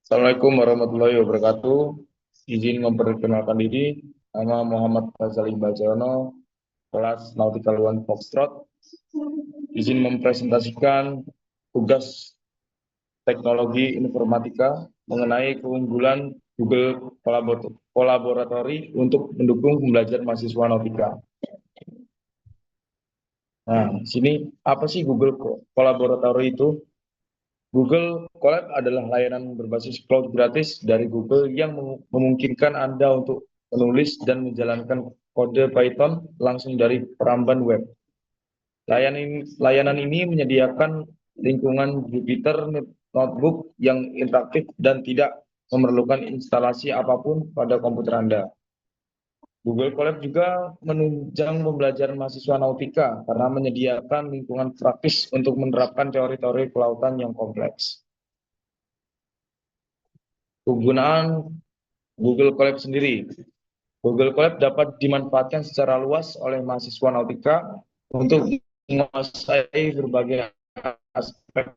Assalamualaikum warahmatullahi wabarakatuh. Izin memperkenalkan diri, nama Muhammad Fazali Bajono, kelas Nautical One Foxtrot. Izin mempresentasikan tugas teknologi informatika mengenai keunggulan Google Kolaboratori untuk mendukung pembelajaran mahasiswa nautika. Nah, sini apa sih Google Kolaboratori itu? Google Colab adalah layanan berbasis cloud gratis dari Google yang memungkinkan Anda untuk menulis dan menjalankan kode Python langsung dari peramban web. Layanan ini menyediakan lingkungan Jupyter Notebook yang interaktif dan tidak memerlukan instalasi apapun pada komputer Anda. Google Colab juga menunjang pembelajaran mahasiswa nautika karena menyediakan lingkungan praktis untuk menerapkan teori-teori kelautan yang kompleks. Penggunaan Google Colab sendiri. Google Colab dapat dimanfaatkan secara luas oleh mahasiswa nautika untuk menguasai berbagai aspek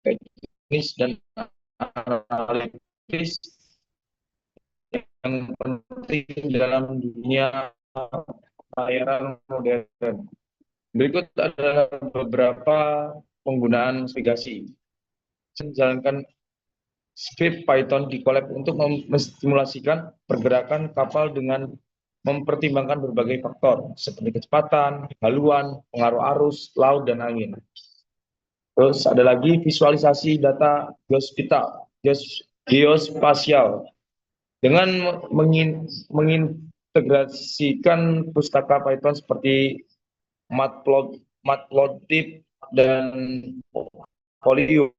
teknis dan analitis yang penting dalam dunia pelayaran modern. Berikut adalah beberapa penggunaan navigasi. Menjalankan script Python di Colab untuk memstimulasikan pergerakan kapal dengan mempertimbangkan berbagai faktor seperti kecepatan, haluan, pengaruh arus, laut, dan angin. Terus ada lagi visualisasi data geospasial dengan mengintegrasikan pustaka Python seperti Matplotlib dan Polyum,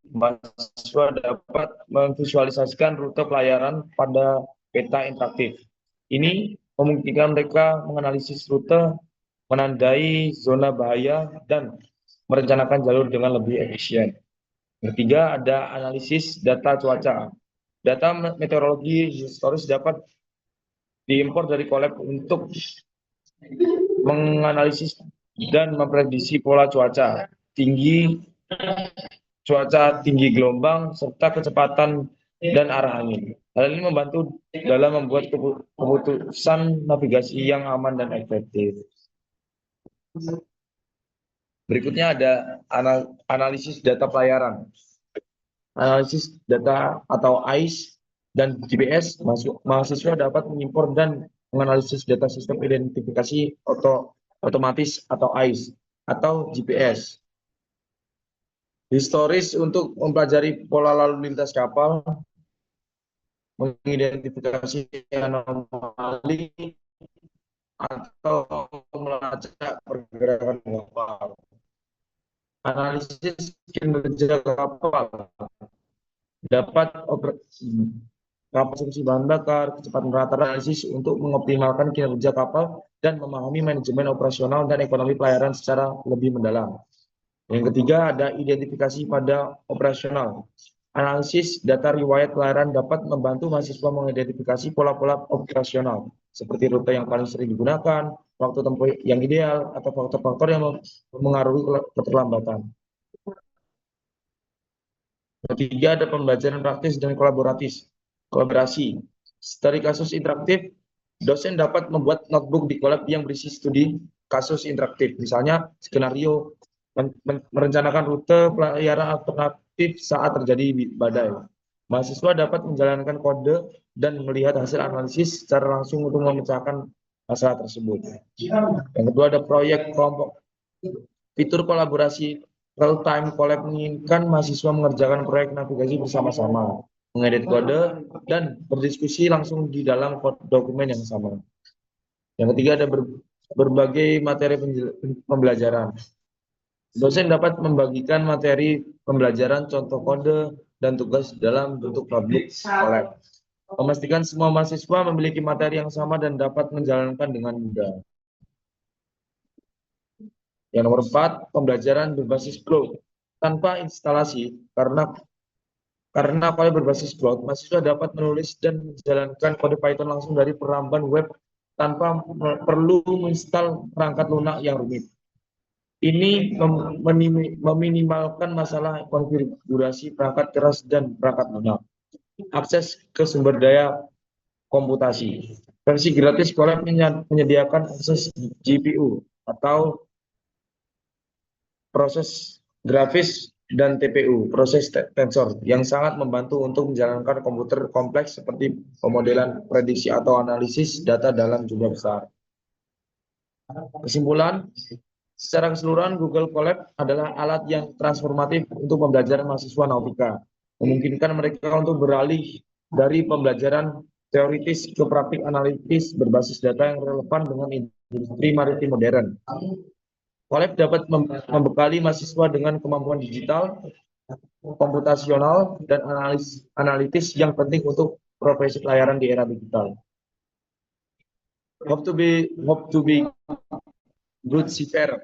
mahasiswa dapat memvisualisasikan rute pelayaran pada peta interaktif. Ini memungkinkan mereka menganalisis rute, menandai zona bahaya, dan merencanakan jalur dengan lebih efisien. Yang ketiga, ada analisis data cuaca. Data meteorologi historis dapat diimpor dari Colab untuk menganalisis dan memprediksi pola cuaca tinggi gelombang, serta kecepatan dan arah angin. Hal ini membantu dalam membuat keputusan navigasi yang aman dan efektif. Berikutnya ada analisis data pelayaran. Analisis data atau AIS dan GPS, mahasiswa dapat mengimpor dan menganalisis data sistem identifikasi otomatis atau AIS atau GPS. Historis untuk mempelajari pola lalu lintas kapal, mengidentifikasi anomali, atau melacak pergerakan kapal. Analisis kinerja kapal dapat konsumsi bahan bakar, kecepatan rata analisis untuk mengoptimalkan kinerja kapal dan memahami manajemen operasional dan ekonomi pelayaran secara lebih mendalam. Yang ketiga ada identifikasi pada operasional. Analisis data riwayat pelayaran dapat membantu mahasiswa mengidentifikasi pola-pola operasional, seperti rute yang paling sering digunakan, waktu tempuh yang ideal, atau faktor-faktor yang mengaruhi keterlambatan. Ketiga ada pembelajaran praktis dan kolaborasi. Dari kasus interaktif, dosen dapat membuat notebook di Colab yang berisi studi kasus interaktif, misalnya skenario merencanakan rute pelayaran alternatif saat terjadi badai. Mahasiswa dapat menjalankan kode dan melihat hasil analisis secara langsung untuk memecahkan masalah tersebut. Yang kedua ada proyek kelompok. Fitur kolaborasi real-time Colab menginginkan mahasiswa mengerjakan proyek navigasi bersama-sama, mengedit kode, dan berdiskusi langsung di dalam dokumen yang sama. Yang ketiga ada berbagai materi pembelajaran. Dosen dapat membagikan materi pembelajaran, contoh kode, dan tugas dalam bentuk publik Colab. Memastikan semua mahasiswa memiliki materi yang sama dan dapat menjalankan dengan mudah. Yang nomor 4, pembelajaran berbasis cloud. Tanpa instalasi, karena Colab berbasis cloud, mahasiswa dapat menulis dan menjalankan kode Python langsung dari peramban web tanpa perlu menginstal perangkat lunak yang rumit. Ini meminimalkan masalah konfigurasi perangkat keras dan perangkat lunak. Akses ke sumber daya komputasi. Versi gratis Colab menyediakan akses GPU atau proses grafis dan TPU, proses tensor, yang sangat membantu untuk menjalankan komputer kompleks seperti pemodelan, prediksi, atau analisis data dalam jumlah besar. Kesimpulan, secara keseluruhan Google Colab adalah alat yang transformatif untuk pembelajaran mahasiswa nautika, memungkinkan mereka untuk beralih dari pembelajaran teoritis ke praktik analitis berbasis data yang relevan dengan industri maritim modern. Colab dapat membekali mahasiswa dengan kemampuan digital, komputasional, dan analitis yang penting untuk profesi pelayaran di era digital. Hope to be good seafarer.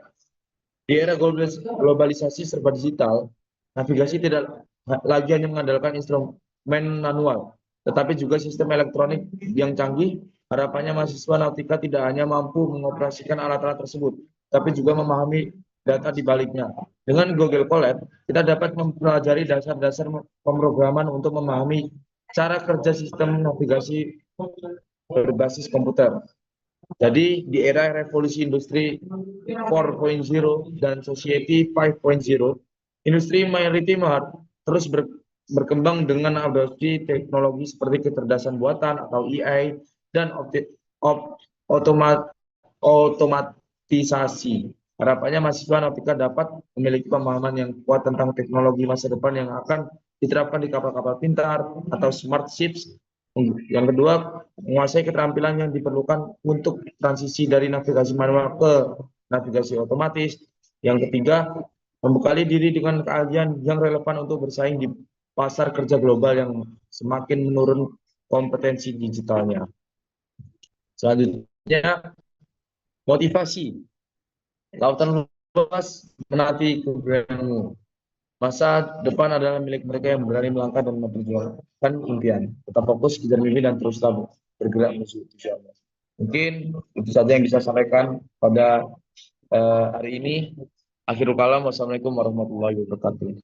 Di era globalisasi serba digital, navigasi tidak lagi hanya mengandalkan instrumen manual, tetapi juga sistem elektronik yang canggih. Harapannya mahasiswa nautika tidak hanya mampu mengoperasikan alat-alat tersebut, tapi juga memahami data di baliknya. Dengan Google Colab, kita dapat mempelajari dasar-dasar pemrograman untuk memahami cara kerja sistem navigasi berbasis komputer. Jadi di era revolusi industri 4.0 dan society 5.0, industri maritim terus berkembang dengan adopsi teknologi seperti kecerdasan buatan atau AI dan otomatisasi. Harapannya mahasiswa nautika dapat memiliki pemahaman yang kuat tentang teknologi masa depan yang akan diterapkan di kapal-kapal pintar atau smart ships. Yang kedua, menguasai keterampilan yang diperlukan untuk transisi dari navigasi manual ke navigasi otomatis. Yang ketiga, membekali diri dengan keahlian yang relevan untuk bersaing di pasar kerja global yang semakin menurun kompetensi digitalnya. Selanjutnya, motivasi. Lautan luas menanti keberanianmu. Masa depan adalah milik mereka yang berani melangkah dan memperjuangkan impian. Tetap fokus, kejar mimpi, dan teruslah bergerak menuju tujuan. Mungkin itu saja yang bisa saya sampaikan pada hari ini. Akhirul kalam, wassalamualaikum warahmatullahi wabarakatuh.